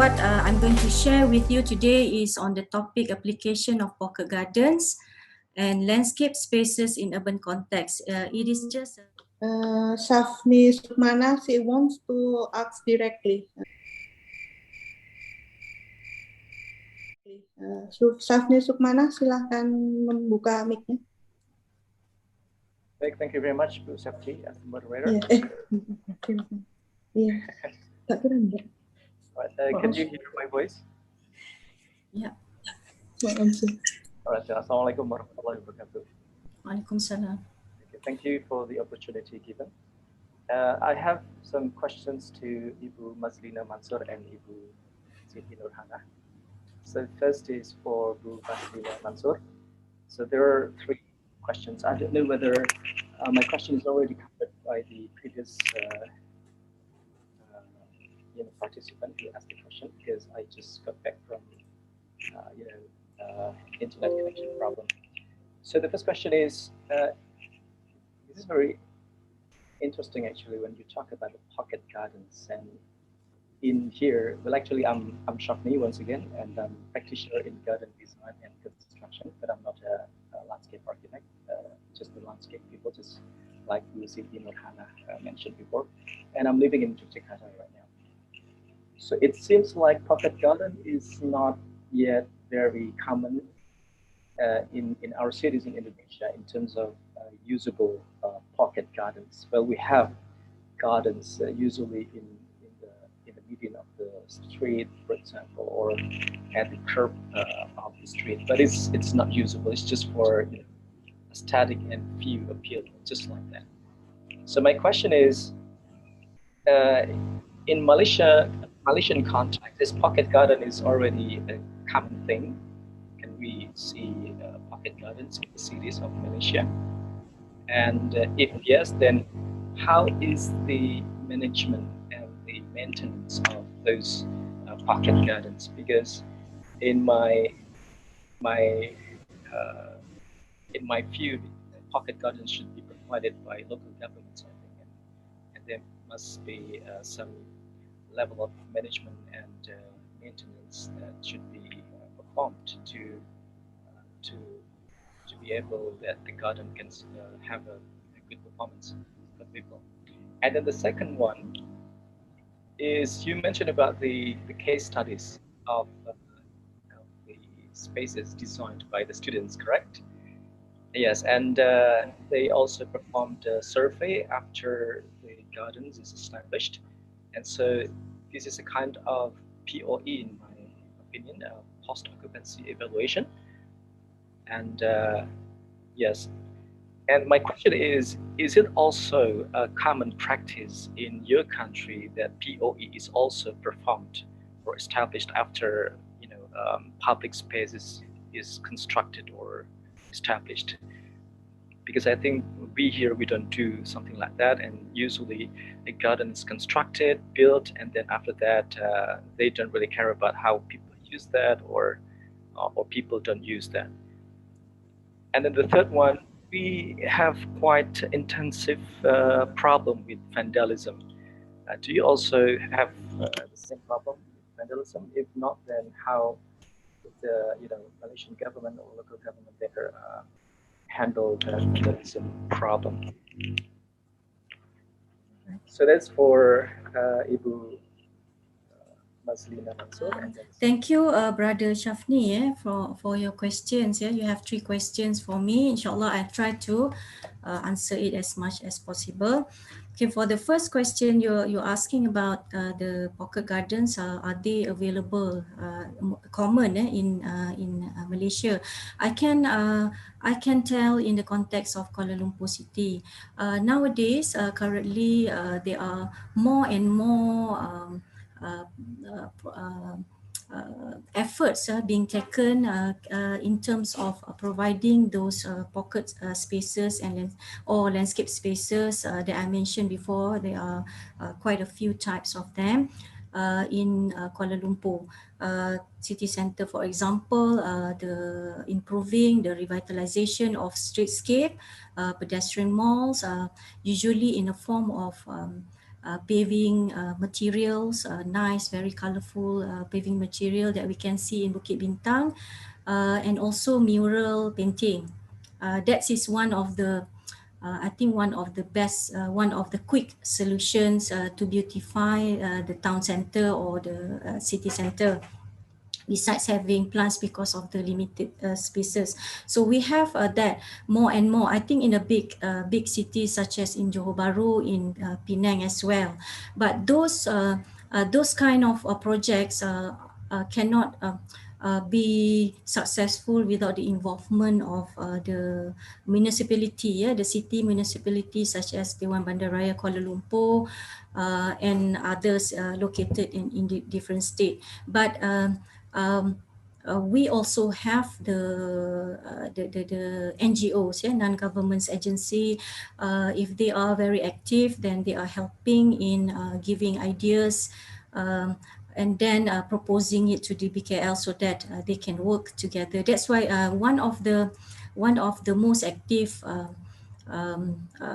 what I'm going to share with you today is on the topic application of pocket gardens and landscape spaces in urban context. It is just Shafni Sukmana, she wants to ask directly. Shafni Sukmana, silahkan membuka mic-nya. Baik, thank you very much, Bu Septi, as the moderator. Iya. Tak kira enggak. Right, can you hear my voice? Yeah. Alright, Assalamualaikum warahmatullahi wabarakatuh. Waalaikumsalam. Okay, thank you for the opportunity given. I have some questions to Ibu Mazlina Mansur and Ibu Siti Nurhana. So first is for Bu Mazlina Mansur. So there are three questions. I don't know whether my question is already covered by the previous participant who asked the question, because I just got back from internet connection problem. So the first question is, this is very interesting actually when you talk about the pocket gardens. And in here, well, actually I'm Shafni once again, and I'm a practitioner in garden design and construction, but I'm not a landscape architect, just the landscape people, just like you see Nurhana mentioned before. And I'm living in Yogyakarta right now. So it seems like pocket garden is not yet very common in our cities in Indonesia in terms of usable pocket gardens. Well, we have gardens usually in the median of the street, for example, or at the curb of the street, but it's not usable. It's just for aesthetic and view appeal, just like that. So my question is, in Malaysian context, this pocket garden is already a common thing. Can we see pocket gardens in the cities of Malaysia? And if yes, then how is the management and the maintenance of those pocket gardens? Because in my view, pocket gardens should be provided by local governments, I think, and there must be some level of management and maintenance that should be performed to be able that the garden can have a good performance for people. And then the second one is, you mentioned about the case studies of the spaces designed by the students, correct? Yes, and they also performed a survey after the gardens is established. And so this is a kind of POE, in my opinion, post-occupancy evaluation. And yes, and my question is it also a common practice in your country that POE is also performed or established after public spaces is constructed or established? Because I think we don't do something like that, and usually a garden is constructed, built, and then after that they don't really care about how people use that or people don't use that. And then the third one, we have quite intensive problem with vandalism. Do you also have the same problem with vandalism? If not, then how the Malaysian government or local government there handle the vandalism problem? So that's for Ibu Mazlina Mansur. Thank you, Brother Shafni, for your questions. You have 3 questions for me. Inshallah, I'll try to answer it as much as possible. Okay, for the first question, you're asking about the pocket gardens. Are they available, common in Malaysia? I can tell in the context of Kuala Lumpur City. Nowadays, currently, there are more and more efforts being taken in terms of providing those pocket spaces or landscape spaces that I mentioned before. There are quite a few types of them in Kuala Lumpur city centre, for example. The improving the revitalization of streetscape, pedestrian malls, usually in a form of paving materials, nice, very colorful paving material that we can see in Bukit Bintang, and also mural painting. That is one of the I think one of the best, one of the quick solutions to beautify the town center or the city center, besides having plants because of the limited spaces. So we have that more and more, I think, in a big cities such as in Johor Bahru, in Penang as well. But those kind of projects cannot be successful without the involvement of the municipality, the city municipality such as Dewan Bandaraya Kuala Lumpur and others located in the different state. But we also have the NGOs, non-government agency. If they are very active, then they are helping in giving ideas, and then proposing it to DBKL so that they can work together. That's why one of the most active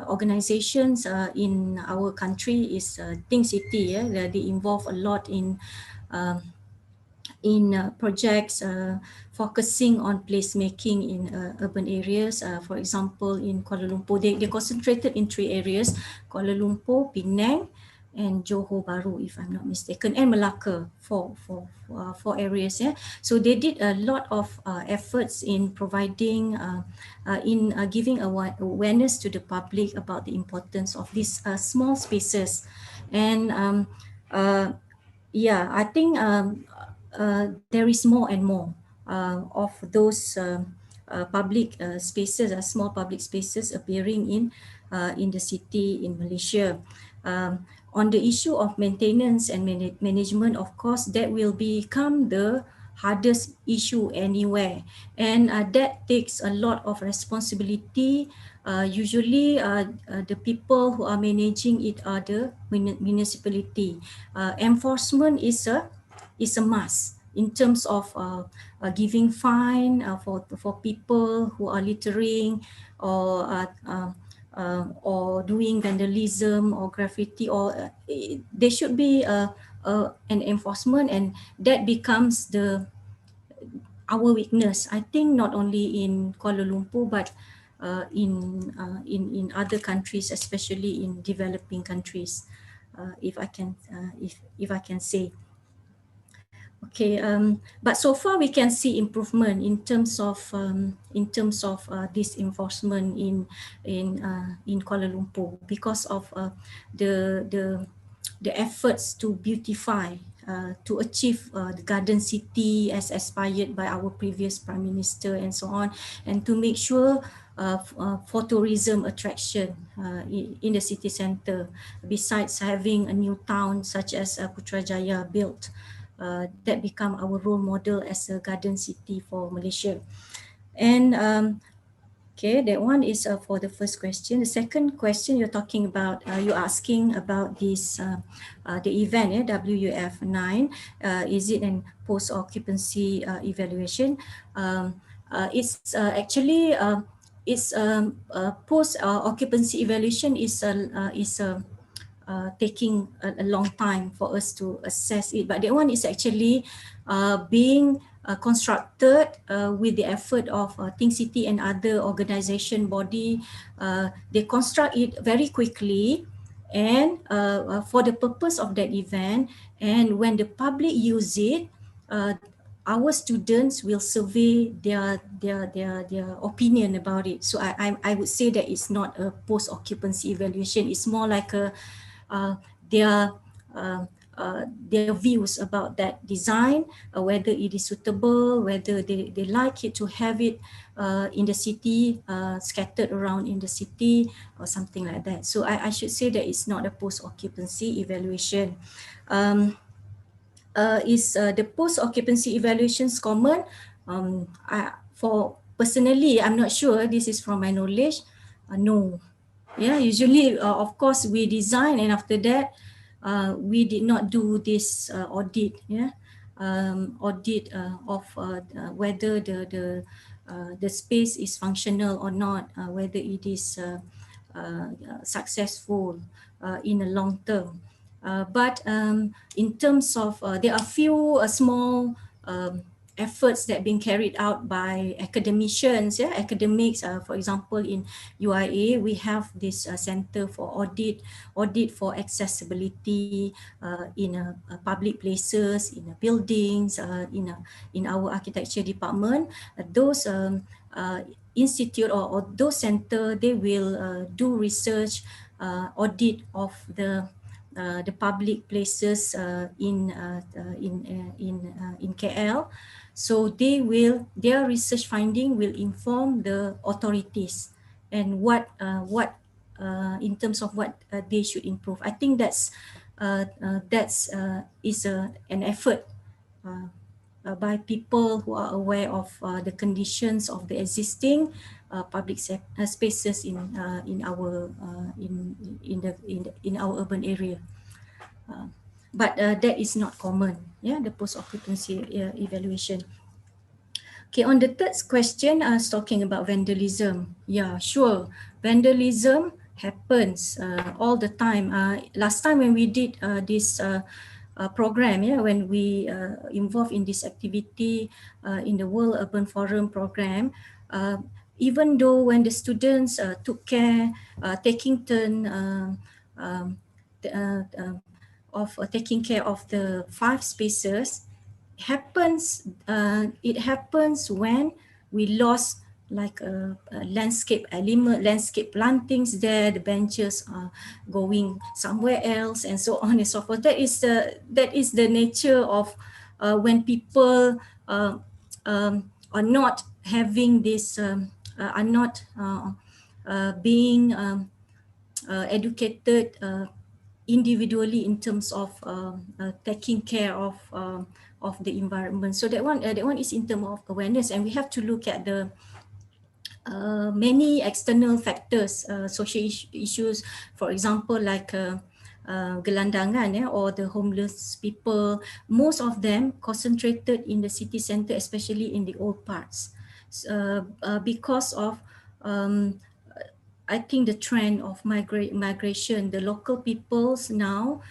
organizations in our country is Think City. They involve a lot um, in projects focusing on placemaking in urban areas. For example, in Kuala Lumpur, they concentrated in 3 areas: Kuala Lumpur, Penang, and Johor Bahru, if I'm not mistaken, and Malacca, four areas. So they did a lot of efforts in providing, giving awareness to the public about the importance of these small spaces. And I think there is more and more of those public spaces, small public spaces appearing in the city in Malaysia. On the issue of maintenance and management, of course, that will become the hardest issue anywhere, and that takes a lot of responsibility. Usually the people who are managing it are the municipality. Enforcement is a must in terms of giving fine for people who are littering or doing vandalism or graffiti, or there should be an enforcement, and that becomes our weakness. I think not only in Kuala Lumpur, but in other countries, especially in developing countries, if I can say. Okay, but so far we can see improvement in terms of this enforcement in Kuala Lumpur, because of the efforts to beautify, to achieve the garden city as aspired by our previous Prime Minister and so on, and to make sure for tourism attraction in the city centre, besides having a new town such as Putrajaya built. That become our role model as a garden city for Malaysia. And okay, that one is for the first question. The second question, you're talking about, you're asking about this, the event, WUF9. Is it an post-occupancy evaluation? It's actually, it's post-occupancy evaluation is taking a long time for us to assess it. But that one is actually being constructed with the effort of Think City and other organization body. They construct it very quickly, and for the purpose of that event. And when the public use it, our students will survey their opinion about it. So I would say that it's not a post-occupancy evaluation. It's more like a their views about that design, whether it is suitable, whether they like it to have it in the city, scattered around in the city or something like that. So I should say that it's not a post-occupancy evaluation. Is the post-occupancy evaluations common? For personally, I'm not sure. This is from my knowledge. No. Yeah, usually, of course, we design, and after that, we did not do this audit. Yeah, audit of whether the space is functional or not, whether it is successful in the long term. But in terms of, there are few small efforts that being carried out by academicians, academics. For example, in UIA, we have this Center for Audit for Accessibility in public places, in buildings, in our architecture department. Those institute or those center, they will do research, audit of the public places in KL. So their research finding will inform the authorities and what in terms of what they should improve. I think that's is an effort by people who are aware of the conditions of the existing public spaces in our in our urban area. But that is not common, the post occupancy evaluation. Okay, on the third question, I was talking about vandalism. Yeah, sure. Vandalism happens all the time. Last time when we did this program, when we involved in this activity in the World Urban Forum program, even though when the students took care, taking turn of taking care of the 5 spaces, it happens when we lost like a landscape element, landscape plantings there, the benches are going somewhere else, and so on and so forth. That is the nature of when people are not having this, are not being educated individually in terms of taking care of the environment. So that one is in terms of awareness, and we have to look at the many external factors, social issues, for example, like gelandangan, or the homeless people. Most of them concentrated in the city center, especially in the old parts, because of I think the trend of migration. The local peoples now,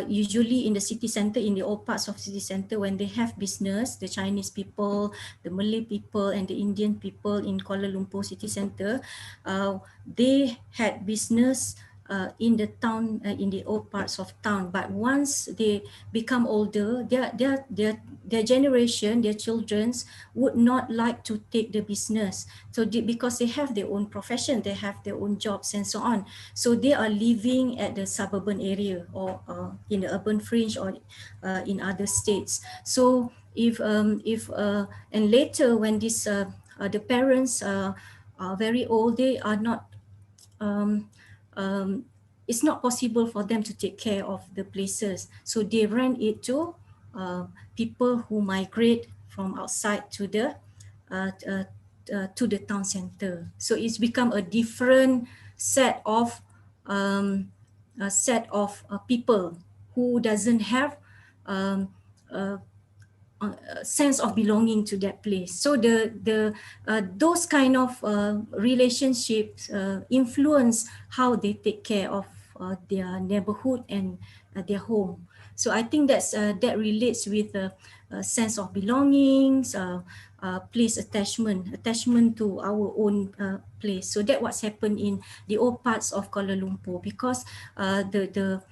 usually in the city center, in the old parts of city center, when they have business, the Chinese people, the Malay people, and the Indian people in Kuala Lumpur city center, they had business in the town, in the old parts of town. But once they become older, their generation, their childrens would not like to take the business. So because they have their own profession, they have their own jobs and so on. So they are living at the suburban area, or in the urban fringe, or in other states. So if and later when this the parents are very old, they are not it's not possible for them to take care of the places. So they rent it to people who migrate from outside to the town center. So it's become a different set of people who doesn't have sense of belonging to that place. So those kind of relationships influence how they take care of their neighborhood and their home. So I think that relates with a sense of belongings, place attachment to our own place. So that what's happened in the old parts of Kuala Lumpur, because the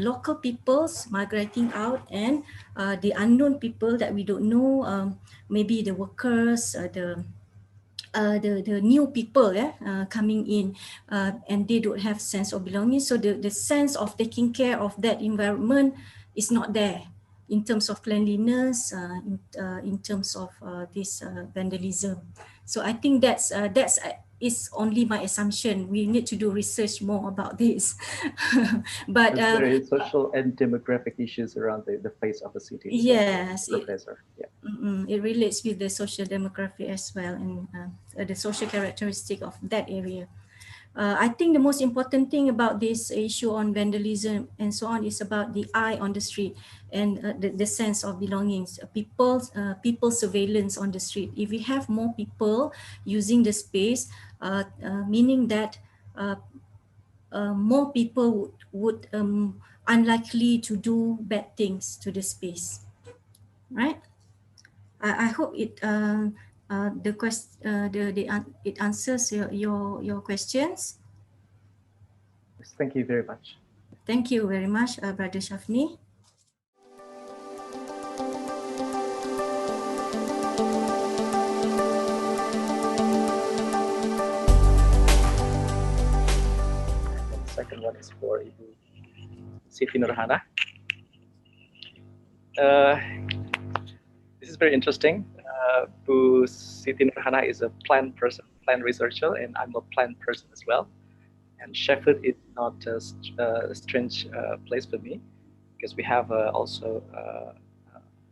local peoples migrating out, and the unknown people that we don't know, maybe the workers, the new people coming in, and they don't have sense of belonging. So the sense of taking care of that environment is not there in terms of cleanliness, in terms of this vandalism. So I think that's is only my assumption. We need to do research more about this. But there is social and demographic issues around the face of the city. Yes, Professor. It relates with the social demography as well, and the social characteristic of that area. I think the most important thing about this issue on vandalism and so on is about the eye on the street, and the sense of belongings. People surveillance on the street. If we have more people using the space, meaning that more people would unlikely to do bad things to the space, right? I hope it it answers your questions. Yes, thank you very much. Thank you very much, Brother Shafni. And the second one is for Ibu Siti Nurhana. This is very interesting. Bu Siti Nurhana is a plant person, plant researcher, and I'm a plant person as well. And Sheffield is not a strange place for me because we have also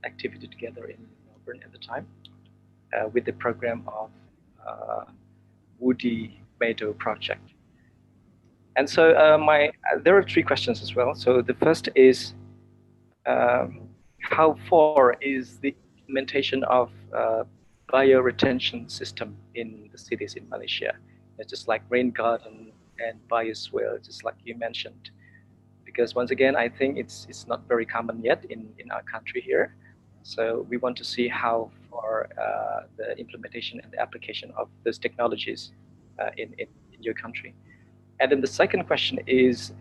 activity together in Melbourne at the time with the program of Woody Meadow project. And so there are three questions as well. So the first is, how far is the implementation of bioretention system in the cities in Malaysia? It's just like rain garden and biosphere, just like you mentioned. Because once again, I think it's not very common yet in our country here. So we want to see how far the implementation and the application of those technologies in your country. And then the second question is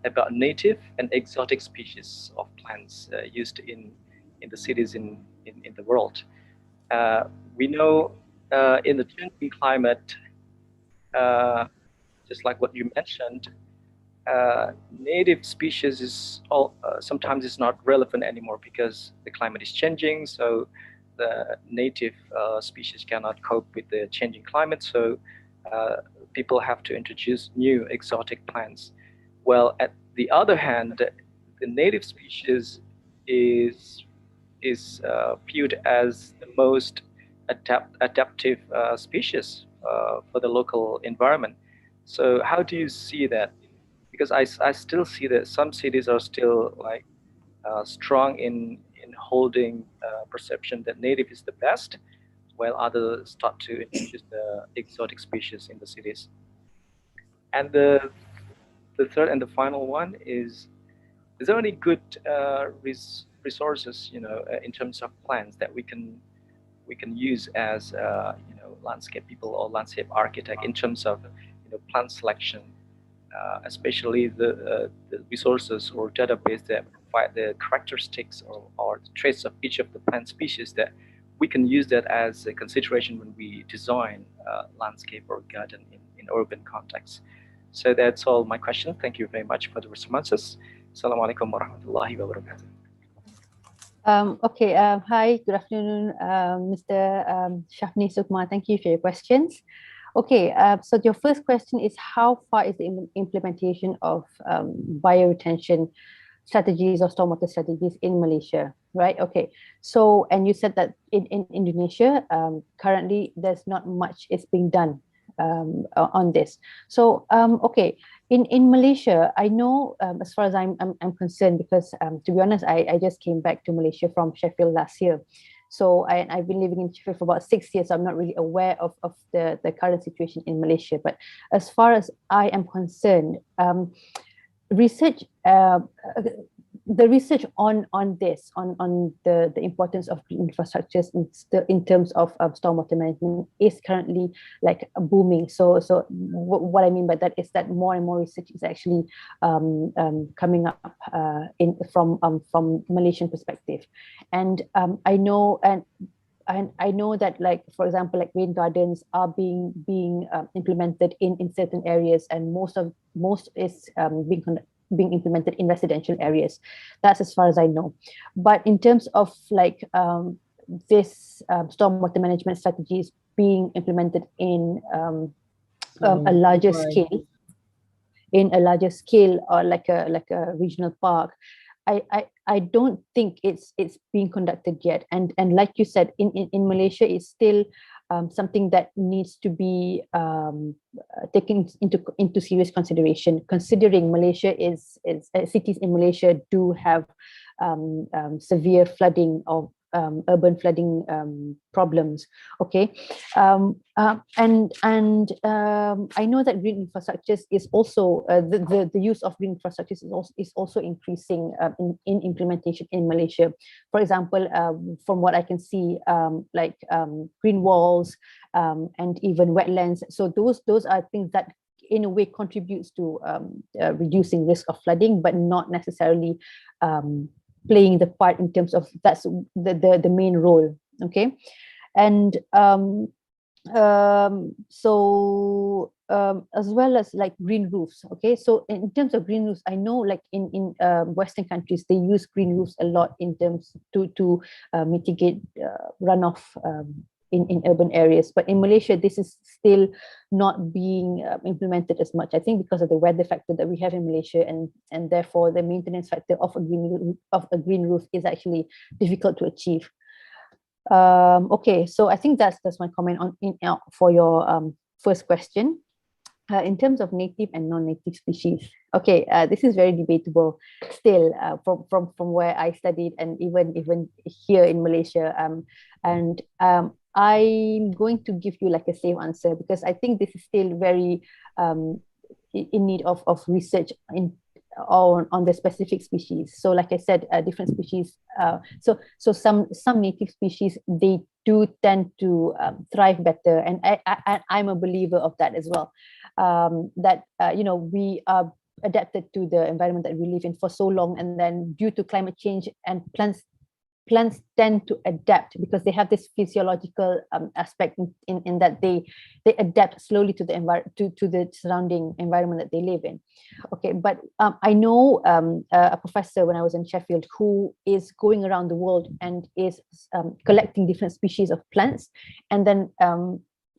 about native and exotic species of plants used in the cities in the world. We know in the changing climate, just like what you mentioned, native species is sometimes is not relevant anymore because the climate is changing. So the native species cannot cope with the changing climate. So people have to introduce new exotic plants. Well, at the other hand, the native species is viewed as the most adaptive species for the local environment. So how do you see that? Because I still see that some cities are still like strong in holding perception that native is the best, while others start to introduce the exotic species in the cities. And the third and the final one is there any good resources, in terms of plants that we can use as landscape people or landscape architect in terms of plant selection, especially the resources or database that provide the characteristics or the traits of each of the plant species that we can use that as a consideration when we design landscape or garden in urban context. So that's all my question. Thank you very much for the responses. Assalamualaikum warahmatullahi wabarakatuh. Okay. Hi, good afternoon, Mr. Shafni Sukma. Thank you for your questions. Okay, so your first question is how far is the implementation of bioretention strategies or stormwater strategies in Malaysia, right? Okay, so, and you said that in Indonesia, currently there's not much is being done on this. So, okay, in Malaysia, I know as far as I'm concerned, because to be honest, I just came back to Malaysia from Sheffield last year. So I've been living in Sheffield for about 6 years, so I'm not really aware of the current situation in Malaysia. But as far as I am concerned, research, the research on this, on the importance of green infrastructures in terms of stormwater management is currently like booming. So what I mean by that is that more and more research is actually coming up from Malaysian perspective, and I know that, like, for example, like rain gardens are being implemented in certain areas, and most is being implemented in residential areas. That's as far as I know. But in terms of like this stormwater management strategies being implemented in a larger scale, or like a regional park, I don't think it's being conducted yet. And like you said, in Malaysia, it's still something that needs to be taken into serious consideration, considering Malaysia is cities in Malaysia do have severe flooding of urban flooding problems. Okay, I know that green infrastructures is also the use of green infrastructures is also increasing in implementation in Malaysia. For example, from what I can see, green walls and even wetlands. So those are things that in a way contributes to reducing risk of flooding, but not necessarily playing the part in terms of that's the main role. Okay, and as well as like green roofs. Okay, so in terms of green roofs, I know like in Western countries they use green roofs a lot in terms to mitigate runoff in urban areas, but in Malaysia this is still not being implemented as much, I think, because of the weather factor that we have in Malaysia, and therefore the maintenance factor of a green roof is actually difficult to achieve. Okay, so I think that's my comment on for your first question. In terms of native and non-native species, okay, this is very debatable still from where I studied, and even here in Malaysia. I'm going to give you like a safe answer, because I think this is still very in need of research on the specific species. So like I said, different species. So some native species, they do tend to thrive better, and I'm a believer of that as well. That we are adapted to the environment that we live in for so long, and then due to climate change, and plants tend to adapt because they have this physiological aspect in that they adapt slowly to the to the surrounding environment that they live in. Okay, but I know a professor when I was in Sheffield who is going around the world and is collecting different species of plants, and then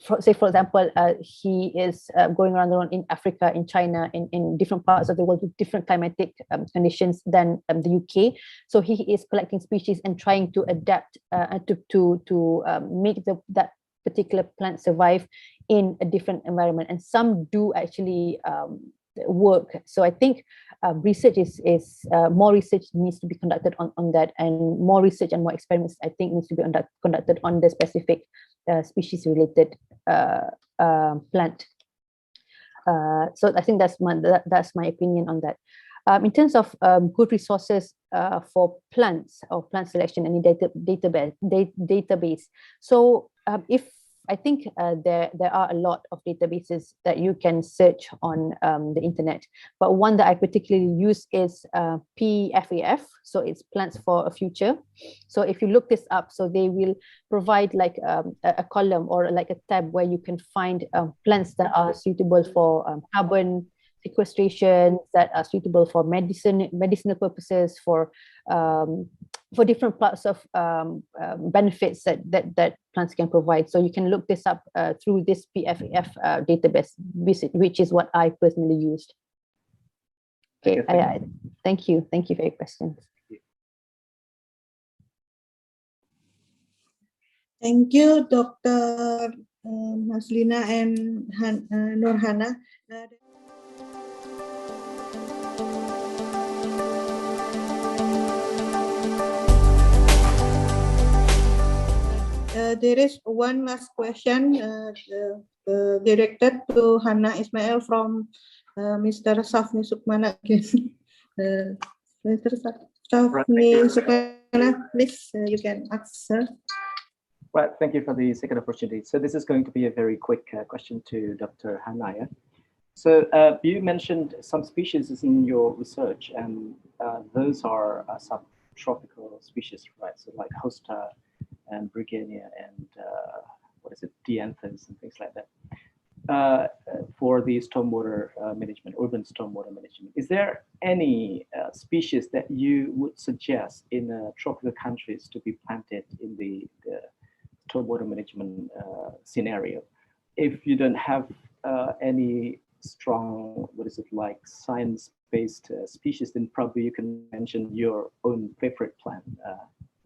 for example, he is going around the world in Africa, in China, in different parts of the world with different climatic conditions than the UK. So he is collecting species and trying to adapt to make that particular plant survive in a different environment. And some do actually work. So I think research is more research needs to be conducted on that, and more research and more experiments, I think, needs to be conducted on the specific species related plant. So I think that's my opinion on that. In terms of good resources for plants or plant selection and database. So if I think there are a lot of databases that you can search on the internet, but one that I particularly use is PFAF. So it's Plants for a Future. So if you look this up, so they will provide like a column or like a tab where you can find plants that are suitable for carbon sequestration, that are suitable for medicinal purposes, for different parts of benefits that plants can provide. So you can look this up through this PFAF database, which is what I personally used. Okay, thank you for your questions. Thank you, Dr. Maslina and Nurhana. There is one last question directed to Hana Ismail from Mr. Safni Sukmana again. Mr. Safni Sukmana, please, you can answer. Right, thank you for the second opportunity. So this is going to be a very quick question to Dr. Hanaya. So you mentioned some species in your research, and those are subtropical species, right? So like Hosta and Brigania and Dianthus and things like that. For the stormwater management, urban stormwater management, is there any species that you would suggest in tropical countries to be planted in the stormwater management scenario? If you don't have any strong, science-based species, then probably you can mention your own favorite plant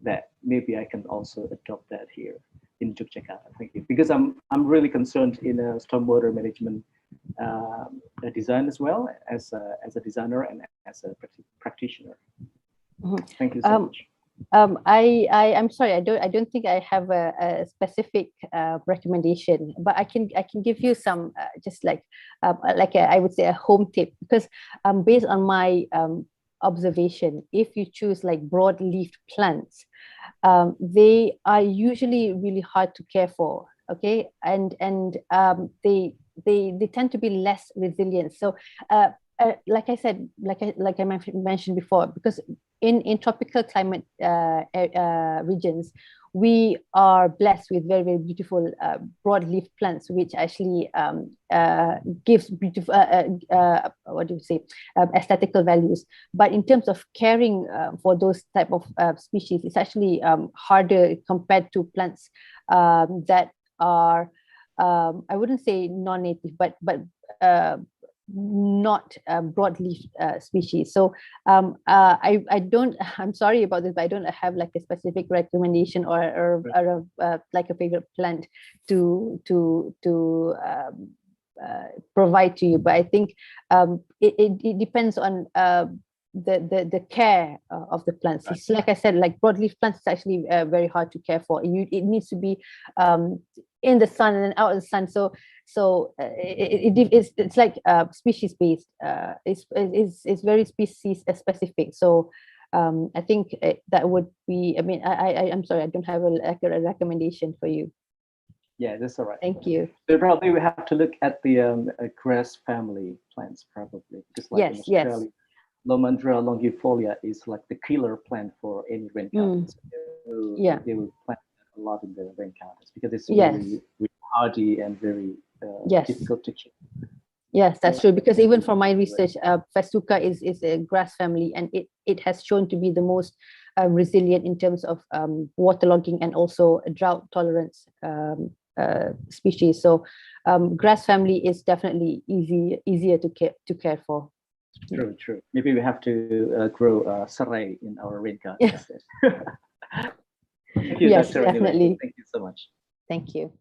that maybe I can also adopt that here in Yogyakarta. Thank you. Because I'm really concerned in stormwater management design as well, as a designer and as a practitioner. Mm-hmm. Thank you so much. I'm sorry, I don't think I have a specific recommendation, but I can give you some just like I would say a home tip, because based on my observation, if you choose like broad-leafed plants, they are usually really hard to care for. Okay, and they tend to be less resilient. So like I said, like I mentioned before, because in tropical climate regions, we are blessed with very, very beautiful broadleaf plants, which actually gives beautiful what do you say, aesthetical values. But in terms of caring for those type of species, it's actually harder compared to plants that are I wouldn't say non-native, but not broadleaf species. So I don't, I'm sorry about this, but I don't have like a specific recommendation or like a favorite plant to provide to you. But I think it depends on the care of the plants. It's like I said, like broadleaf plants is actually very hard to care for. It needs to be in the sun and out of the sun. So it's like species based. It's very species specific. So I think that would be. I mean, I'm sorry, I don't have a recommendation for you. Yeah, that's all right. Thank you. So probably we have to look at the grass family plants, probably, because like in Australia, Lomandra longifolia is like the killer plant for any rain gardens. They will plant a lot in the rain gardens because it's really, really hardy and very difficult to keep. Yes, that's true. Because even from my research, Festuca is a grass family, and it has shown to be the most resilient in terms of waterlogging and also drought tolerance species. So grass family is definitely easier to care for. True, true. Maybe we have to grow serai in our rain garden. Yes. Thank you, Yes, Dr. definitely. Thank you so much. Thank you.